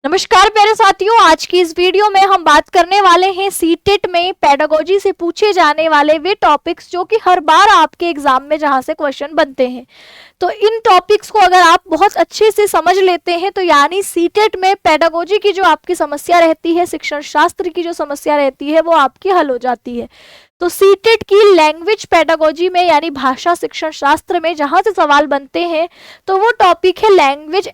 नमस्कार प्यारे साथियों, आज की इस वीडियो में हम बात करने वाले हैं सीटेट में पेडागोजी से पूछे जाने वाले वे टॉपिक्स जो कि हर बार आपके एग्जाम में जहां से क्वेश्चन बनते हैं। तो इन टॉपिक्स को अगर आप बहुत अच्छे से समझ लेते हैं तो यानी सीटेट में पेडागोजी की जो आपकी समस्या रहती है, शिक्षण शास्त्र की जो समस्या रहती है, वो आपकी हल हो जाती है। तो सीटेट की लैंग्वेज पेडागोजी में यानी भाषा शिक्षण शास्त्र में जहां से सवाल बनते हैं तो वो टॉपिक है लैंग्वेज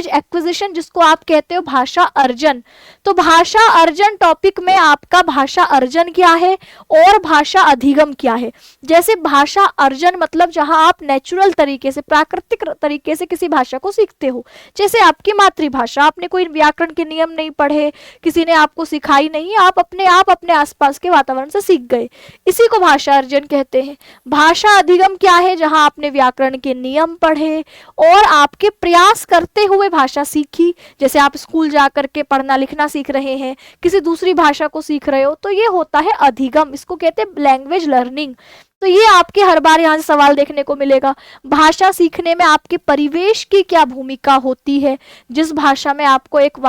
एक्विजिशन जिसको आप कहते हो भाषा अर्जन। तो भाषा अर्जन टॉपिक में आपका भाषा अर्जन क्या है और भाषा अधिगम क्या है। जैसे भाषा अर्जन मतलब जहां आप नेचुरल तरीके से, प्राकृतिक तरीके से किसी भाषा को सीखते हो। जैसे आपकी मातृभाषा, आपने कोई व्याकरण के नियम नहीं पढ़े, किसी ने आपको सिखाई नहीं, आप अपने आसपास के वातावरण से सीख गए, इसी को भाषा अर्जन कहते हैं। भाषा अधिगम क्या है, जहां आपने व्याकरण के नियम पढ़े और आपके प्रयास करते हुए भाषा सीखी। जैसे आप स्कूल जाकर के पढ़ना लिखना सीख रहे हैं, किसी दूसरी भाषा को सीख रहे हो, तो ये होता है अधिगम, इसको कहते हैं लैंग्वेज लर्निंग। तो ये आपके हर बार यहाँ से सवाल देखने को मिलेगा। भाषा सीखने में आपके परिवेश की क्या भूमिका होती है। जिस भाषा में आपको एक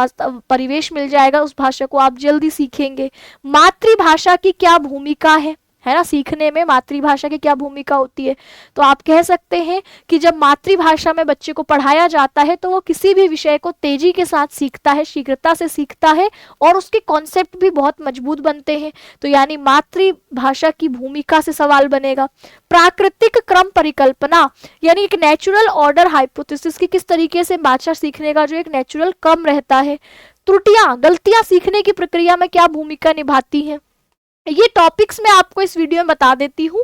परिवेश मिल जाएगा उस भाषा को आप जल्दी सीखेंगे। मातृभाषा की क्या भूमिका है ना, सीखने में मातृभाषा की क्या भूमिका होती है। तो आप कह सकते हैं कि जब मातृभाषा में बच्चे को पढ़ाया जाता है तो वो किसी भी विषय को तेजी के साथ सीखता है, शीघ्रता से सीखता है और उसके कॉन्सेप्ट भी बहुत मजबूत बनते हैं। तो यानी मातृभाषा की भूमिका से सवाल बनेगा। प्राकृतिक क्रम परिकल्पना यानी एक नेचुरल ऑर्डर हाइपोथेसिस की किस तरीके से भाषा सीखने का जो एक नेचुरल क्रम रहता है। त्रुटियां, गलतियां सीखने की प्रक्रिया में क्या भूमिका निभाती हैं। ये टॉपिक्स मैं आपको इस वीडियो में बता देती हूँ।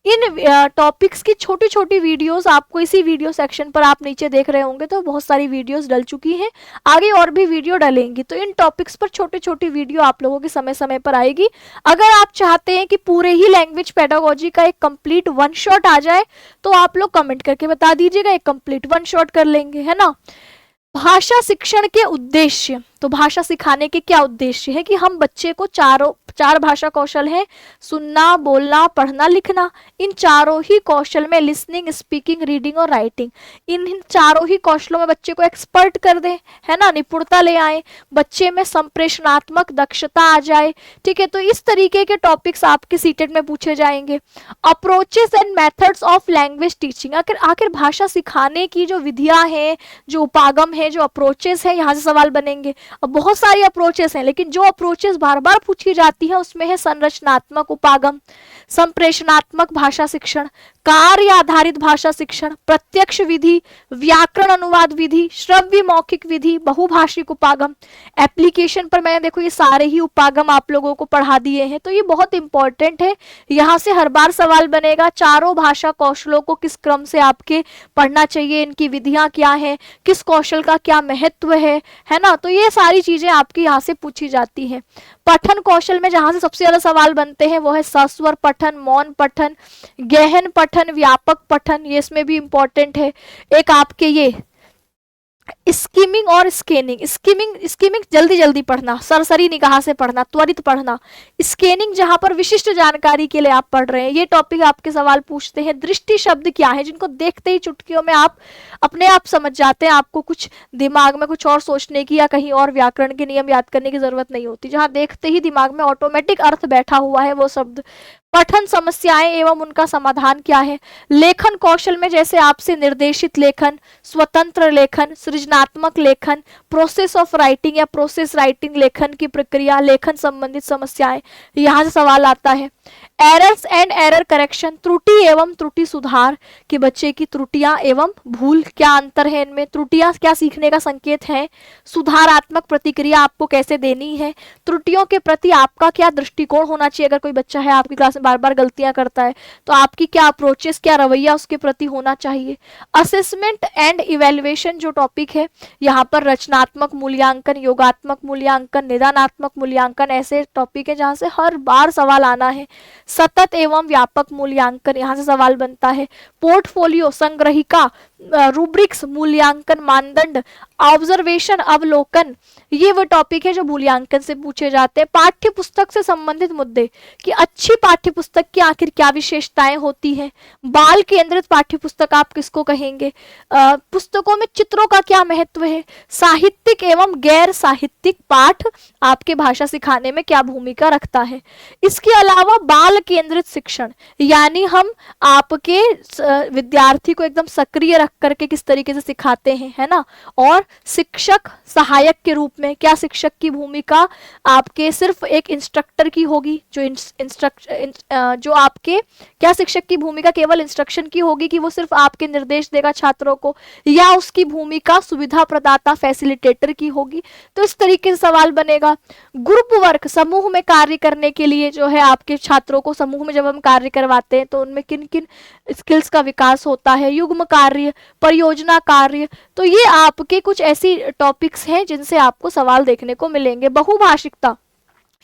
इन टॉपिक्स की छोटी छोटी वीडियोस आपको इसी वीडियो सेक्शन पर आप नीचे देख रहे होंगे, तो बहुत सारी वीडियोस डल चुकी हैं, आगे और भी वीडियो डलेंगी। तो इन टॉपिक्स पर छोटी छोटी वीडियो आप लोगों के समय समय पर आएगी। अगर आप चाहते हैं कि पूरे ही लैंग्वेज पेडागोजी का एक कंप्लीट वन शॉट आ जाए तो आप लोग कमेंट करके बता दीजिएगा, एक कंप्लीट वन शॉट कर लेंगे, है ना। भाषा शिक्षण के उद्देश्य, तो भाषा सिखाने के क्या उद्देश्य है कि हम बच्चे को चार भाषा कौशल हैं, सुनना, बोलना, पढ़ना, लिखना। इन चारों ही कौशल में लिसनिंग, स्पीकिंग, रीडिंग और राइटिंग, इन चारों ही कौशलों में बच्चे को एक्सपर्ट कर दें, है ना, निपुणता ले आए, बच्चे में संप्रेषणात्मक दक्षता आ जाए। ठीक है, तो इस तरीके के टॉपिक्स आपके सीटेट में पूछे जाएंगे। Approaches and methods of language teaching, आखिर भाषा सिखाने की जो विधियां हैं, जो उपागम है, जो अप्रोचेस है, यहाँ से सवाल बनेंगे। अब बहुत सारी अप्रोचेस हैं, लेकिन जो अप्रोचेस बार बार पूछी जाती है उसमें है संरचनात्मक उपागम, संप्रेषणात्मक भाषा शिक्षण, कार्य आधारित भाषा शिक्षण, प्रत्यक्ष विधि, व्याकरण अनुवाद विधि, श्रव्य मौखिक विधि, बहुभाषिक उपागम। एप्लीकेशन पर मैंने देखो ये सारे ही उपागम आप लोगों को पढ़ा दिए हैं, तो ये बहुत इंपॉर्टेंट है, यहाँ से हर बार सवाल बनेगा। चारों भाषा कौशलों को किस क्रम से आपके पढ़ना चाहिए, इनकी विधियां क्या है, किस कौशल का क्या महत्व है ना। तो ये सारी चीजें आपकी यहाँ से पूछी जाती हैं। पठन कौशल में जहां से सबसे ज्यादा सवाल बनते हैं वो है सस्वर पठन, मौन पठन, गहन पठन, व्यापक पठन, ये इसमें भी इंपॉर्टेंट है। एक आपके ये स्कीमिंग और स्कीमिंग जल्दी जल्दी पढ़ना, सरसरी निगाह से पढ़ना, त्वरित पढ़ना। स्कैनिंग जहां पर विशिष्ट जानकारी के लिए आप पढ़ रहे हैं, ये टॉपिक आपके सवाल पूछते हैं। दृष्टि शब्द क्या है, जिनको देखते ही चुटकियों में आप अपने आप समझ जाते हैं, आपको कुछ दिमाग में कुछ और सोचने की या कहीं और व्याकरण के नियम याद करने की जरूरत नहीं होती, जहां देखते ही दिमाग में ऑटोमेटिक अर्थ बैठा हुआ है वो शब्द। पठन समस्याएं एवं उनका समाधान क्या है। लेखन कौशल में जैसे आपसे निर्देशित लेखन, स्वतंत्र लेखन, सृजनात्मक लेखन, प्रोसेस ऑफ राइटिंग या प्रोसेस राइटिंग, लेखन की प्रक्रिया, लेखन संबंधित समस्याएं, यहाँ से सवाल आता है। एरर्स एंड एरर करेक्शन, त्रुटि एवं त्रुटि सुधार, कि बच्चे की त्रुटियां एवं भूल क्या अंतर है इनमें, त्रुटियां क्या सीखने का संकेत है, सुधारात्मक प्रतिक्रिया आपको कैसे देनी है, त्रुटियों के प्रति आपका क्या दृष्टिकोण होना चाहिए। अगर कोई बच्चा है आपकी क्लास में बार बार गलतियां करता है तो आपकी क्या अप्रोचेस, क्या रवैया उसके प्रति होना चाहिए। असेसमेंट एंड इवेल्युएशन जो टॉपिक है, यहाँ पर रचनात्मक मूल्यांकन, योगात्मक मूल्यांकन, निदानात्मक मूल्यांकन, ऐसे टॉपिक है जहाँ से हर बार सवाल आना है। सतत एवं व्यापक मूल्यांकन, यहाँ से सवाल बनता है। पोर्टफोलियो, संग्रहिका, रूब्रिक्स मूल्यांकन मानदंड, ऑब्जर्वेशन अवलोकन, ये वो टॉपिक है जो मूल्यांकन से पूछे जाते हैं। पाठ्य पुस्तक से संबंधित मुद्दे कि अच्छी पाठ्य पुस्तक की आखिर क्या विशेषताएं होती हैं, बाल केंद्रित पाठ्य पुस्तक आप किसको कहेंगे, पुस्तकों में चित्रों का क्या महत्व है, साहित्यिक एवं गैर साहित्यिक पाठ आपके भाषा सिखाने में क्या भूमिका रखता है। इसके अलावा बाल केंद्रित शिक्षण, यानी हम आपके विद्यार्थी को एकदम सक्रिय रख करके किस तरीके से सिखाते हैं, है ना। और शिक्षक सहायक के रूप में क्या शिक्षक की भूमिका आपके सिर्फ एक इंस्ट्रक्टर की होगी, जो आपके क्या शिक्षक की भूमिका केवल इंस्ट्रक्शन की होगी कि वो सिर्फ आपके निर्देश देगा छात्रों को, या उसकी भूमिका सुविधा प्रदाता फैसिलिटेटर की होगी। तो इस तरीके से सवाल बनेगा। ग्रुप वर्क, समूह में कार्य करने के लिए जो है आपके छात्रों को समूह में जब हम कार्य करवाते हैं तो उनमें किन किन स्किल्स का विकास होता है, युग्म कार्य, परियोजना कार्य। तो ये आपके कुछ ऐसी टॉपिक्स हैं जिनसे आपको सवाल देखने को मिलेंगे। बहुभाषिकता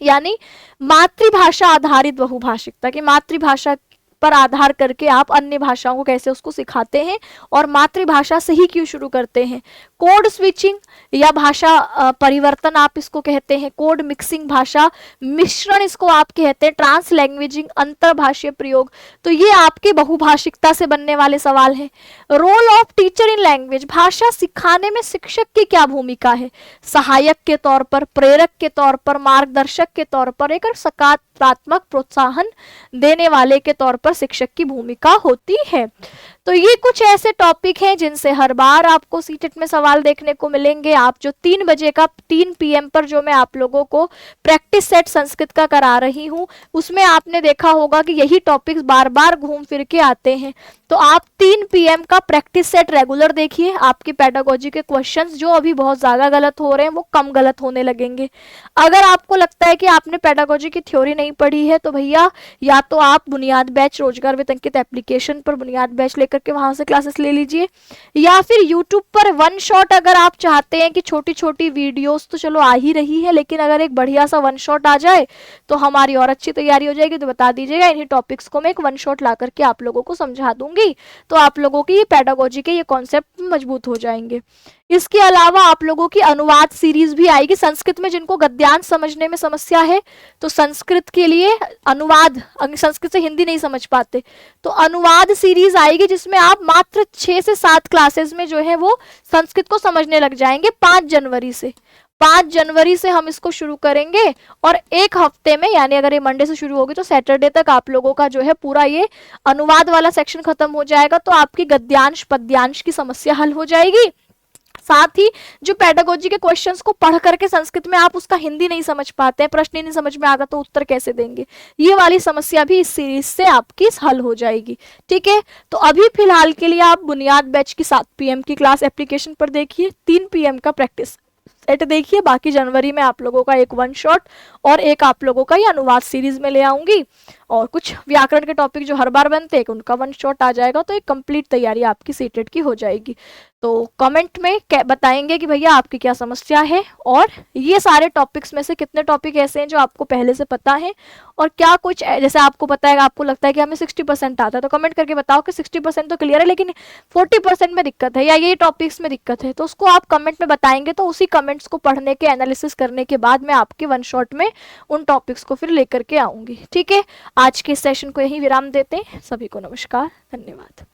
यानी मातृभाषा आधारित बहुभाषिकता, कि मातृभाषा पर आधार करके आप अन्य भाषाओं को कैसे उसको सिखाते हैं और मातृभाषा से ही क्यों शुरू करते हैं। कोड स्विचिंग या भाषा परिवर्तन आप इसको कहते हैं, कोड मिक्सिंग भाषा मिश्रण इसको आप कहते हैं, ट्रांस लैंग्वेजिंग अंतरभाषीय प्रयोग। तो ये आपके बहुभाषिकता से बनने वाले सवाल हैं। Role of teacher in language, भाषा सिखाने में शिक्षक की क्या भूमिका है, सहायक के तौर पर, प्रेरक के तौर पर, मार्गदर्शक के तौर पर, एक सकारात्मक प्रोत्साहन देने वाले के तौर पर शिक्षक की भूमिका होती है। तो ये कुछ ऐसे टॉपिक हैं जिनसे हर बार आपको सीटेट में सवाल देखने को मिलेंगे। आप जो 3 बजे का 3 PM पर जो मैं आप लोगों को प्रैक्टिस सेट संस्कृत का करा रही हूँ, उसमें आपने देखा होगा कि यही टॉपिक्स बार बार घूम फिर के आते हैं। तो आप 3 PM का प्रैक्टिस सेट रेगुलर देखिए, आपके पेडागोजी के क्वेश्चंस जो अभी बहुत ज़्यादा गलत हो रहे हैं वो कम गलत होने लगेंगे। अगर आपको लगता है कि आपने पेडागोजी की थ्योरी नहीं पढ़ी है तो भैया या तो आप बुनियाद बैच रोजगार वित्त अंकित एप्लीकेशन पर बुनियाद बैच लेकर के वहां से क्लासेस ले लीजिए, या फिर यूट्यूब पर वन शॉट अगर आप चाहते हैं कि छोटी छोटी वीडियोस तो चलो आ ही रही है, लेकिन अगर एक बढ़िया सा वन शॉट आ जाए तो हमारी और अच्छी तैयारी हो जाएगी। तो बता दीजिएगा, इन्हीं टॉपिक्स को मैं एक वन शॉट ला करके आप लोगों को समझा दूंगी, तो आप लोगों की पेडागोजी के ये कॉन्सेप्ट मजबूत हो जाएंगे। इसके अलावा आप लोगों की अनुवाद सीरीज भी आएगी। संस्कृत में जिनको गद्यांश समझने में समस्या है तो संस्कृत के लिए अनुवाद, संस्कृत से हिंदी नहीं समझ पाते तो अनुवाद सीरीज आएगी, जिसमें आप मात्र 6 से 7 क्लासेस में जो है वो संस्कृत को समझने लग जाएंगे। 5 जनवरी से हम इसको शुरू करेंगे और एक हफ्ते में, यानी अगर ये मंडे से शुरू होगी तो सैटरडे तक आप लोगों का जो है पूरा ये अनुवाद वाला सेक्शन खत्म हो जाएगा। तो आपकी गद्यांश पद्यांश की समस्या हल हो जाएगी। साथ ही जो पेडागोजी के क्वेश्चंस को पढ़ करके संस्कृत में आप उसका हिंदी नहीं समझ पाते हैं, प्रश्न ही नहीं समझ में आता तो उत्तर कैसे देंगे, ये वाली समस्या भी इस सीरीज से आपकी हल हो जाएगी। ठीक है, तो अभी फिलहाल के लिए आप बुनियाद बैच की 7 PM की क्लास एप्लीकेशन पर देखिए, 3 PM का प्रैक्टिस सेट देखिए। बाकी जनवरी में आप लोगों का एक वन शॉट और एक आप लोगों का ये अनुवाद सीरीज में ले आऊंगी, और कुछ व्याकरण के टॉपिक जो हर बार बनते हैं उनका वन शॉट आ जाएगा। तो एक कंप्लीट तैयारी आपकी सीटेट की हो जाएगी। तो कमेंट में बताएंगे कि भैया आपकी क्या समस्या है, और ये सारे टॉपिक्स में से कितने टॉपिक ऐसे हैं जो आपको पहले से पता है, और क्या कुछ जैसे आपको पता है, आपको लगता है कि हमें 60% आता है तो कमेंट करके बताओ कि 60% तो क्लियर है लेकिन 40% में दिक्कत है या ये टॉपिक्स में दिक्कत है, तो उसको आप कमेंट में बताएंगे। तो उसी कमेंट्स को पढ़ने के एनालिसिस करने के बाद मैं आपके वन शॉट में उन टॉपिक्स को फिर लेकर के आऊंगी। ठीक है, आज के सेशन को यहीं विराम देते हैं। सभी को नमस्कार, धन्यवाद।